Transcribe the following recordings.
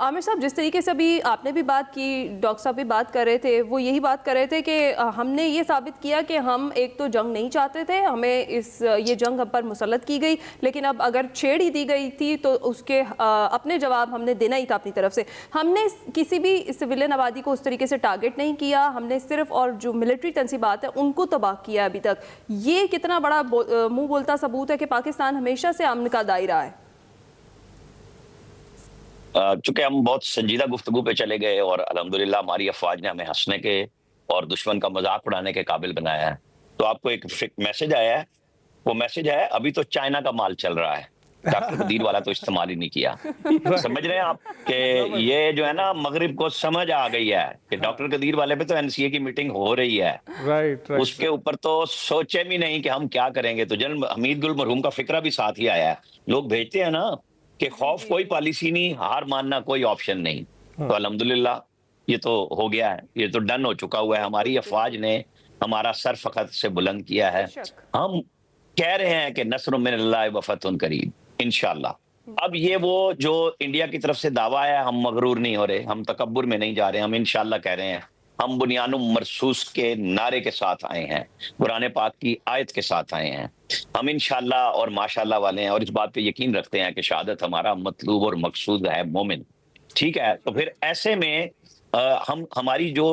आमिर साहब, जिस तरीके से अभी आपने भी बात की, डॉक्टर साहब भी बात कर रहे थे, वो यही बात कर रहे थे कि हमने ये साबित किया कि हम एक तो जंग नहीं चाहते थे, हमें ये जंग हम पर मुसल्लत की गई, लेकिन अब अगर छेड़ ही दी गई थी तो उसके अपने जवाब हमने देना ही था अपनी तरफ से। हमने किसी भी सिविलियन आबादी को उस तरीके से टारगेट नहीं किया, हमने सिर्फ और जो मिलिट्री तंसीबात है उनको तबाह किया अभी तक। ये कितना बड़ा मुंह बोलता सबूत है कि पाकिस्तान हमेशा से अमन का दायरा है। चूंकि हम बहुत संजीदा गुफ्तगू पे चले गए और अल्हम्दुलिल्लाह हमारी अफवाज ने हमें हंसने के और दुश्मन का मजाक उड़ाने के काबिल बनाया है, तो आपको एक मैसेज आया है। वो मैसेज है, अभी तो चाइना का माल चल रहा है, डॉक्टर कदीर वाला तो इस्तेमाल ही नहीं किया। समझ रहे हैं आप कि ये जो है ना, मगरिब को समझ आ गई है कि डॉक्टर कदीर वाले पे तो एनसीए की मीटिंग हो रही है, उसके ऊपर तो सोचे भी नहीं कि हम क्या करेंगे। तो जनरल हमीद गुल मरहूम का फिक्रा भी साथ ही आया है। लोग भेजते हैं ना कि खौफ कोई पॉलिसी नहीं, हार मानना कोई ऑप्शन नहीं। तो अल्हम्दुलिल्लाह ये तो हो गया है, ये तो डन हो चुका हुआ है। हमारी अफवाज ने हमारा सर फखर से बुलंद किया है। हम कह रहे हैं कि नस्रुम मिनल्लाहि व फतहुन करीब, इंशाल्लाह। अब ये वो जो इंडिया की तरफ से दावा है, हम मगरूर नहीं हो रहे, हम तकब्बुर में नहीं जा रहे, हम इंशाल्लाह कह रहे हैं। हम बुनियानुम मरसूस के नारे के साथ आए हैं, कुरान पाक की आयत के साथ आए हैं। हम इंशाल्लाह और माशाल्लाह वाले हैं और इस बात पे यकीन रखते हैं कि शहादत हमारा मतलूब और मकसूद है मोमिन। ठीक है, तो फिर ऐसे में हम हमारी जो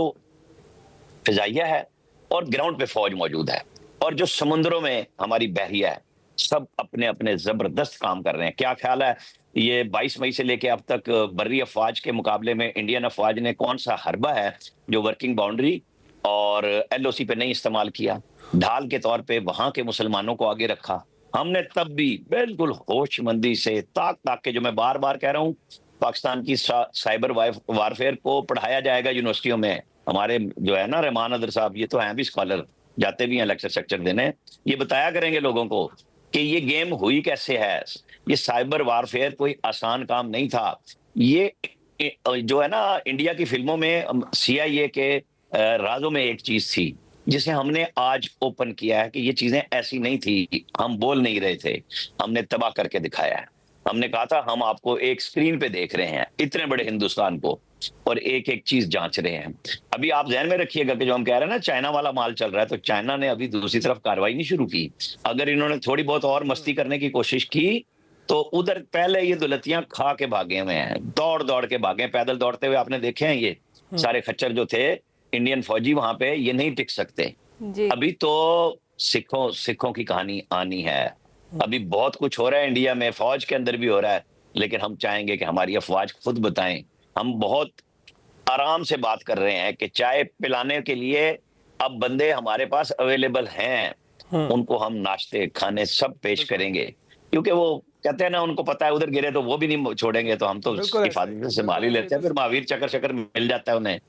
फिजाइया है और ग्राउंड पे फौज मौजूद है और जो समुद्रों में हमारी बहरिया है, सब अपने अपने जबरदस्त काम कर रहे हैं। क्या ख्याल है, ये 22 मई से लेके अब तक बर्री अफवाज के मुकाबले में इंडियन अफवाज ने कौन सा हरबा है जो वर्किंग बाउंड्री और एलओसी पे नहीं इस्तेमाल किया? ढाल के तौर पे वहां के मुसलमानों को आगे रखा। हमने तब भी बिल्कुल होशमंदी से ताक ताक के, जो मैं बार बार कह रहा हूँ, पाकिस्तान की साइबर वारफेयर को पढ़ाया जाएगा यूनिवर्सिटियों में। हमारे जो है ना रहमान अदर साहब, ये तो हैं भी स्कॉलर, जाते भी हैं लेक्चर सेक्चर देने, ये बताया करेंगे लोगों को कि ये गेम हुई कैसे है। ये साइबर वारफेयर कोई आसान काम नहीं था। ये जो है ना, इंडिया की फिल्मों में सीआईए के राजों में एक चीज थी जिसे हमने आज ओपन किया है कि ये चीजें ऐसी नहीं थी, हम बोल नहीं रहे थे, हमने तबाह करके दिखाया है। हमने कहा था हम आपको एक स्क्रीन पे देख रहे हैं, इतने बड़े हिंदुस्तान को, और एक एक चीज जांच रहे हैं। अभी आप ध्यान में रखिएगा कि जो हम कह रहे हैं ना चाइना वाला माल चल रहा है, तो चाइना ने अभी दूसरी तरफ कार्रवाई नहीं शुरू की। अगर इन्होंने थोड़ी बहुत और मस्ती करने की कोशिश की तो उधर पहले ये दुलतियां खा के भागे हुए हैं, दौड़ दौड़ के भागे, पैदल दौड़ते हुए आपने देखे हैं ये सारे खच्चर जो थे इंडियन फौजी वहां पे, ये नहीं टिक सकते। अभी तो सिखों की कहानी आनी है। अभी बहुत कुछ हो रहा है इंडिया में, फौज के अंदर भी हो रहा है, लेकिन हम चाहेंगे कि हमारी अफवाज खुद बताएं। हम बहुत आराम से बात कर रहे हैं कि चाय पिलाने के लिए अब बंदे हमारे पास अवेलेबल हैं, उनको हम नाश्ते खाने सब पेश करेंगे, क्योंकि वो कहते हैं ना, उनको पता है उधर गिरे तो वो भी नहीं छोड़ेंगे, तो हम तो हिफाजत से संभाल ही लेते हैं, फिर महावीर चक्कर शक्कर मिल जाता है उन्हें।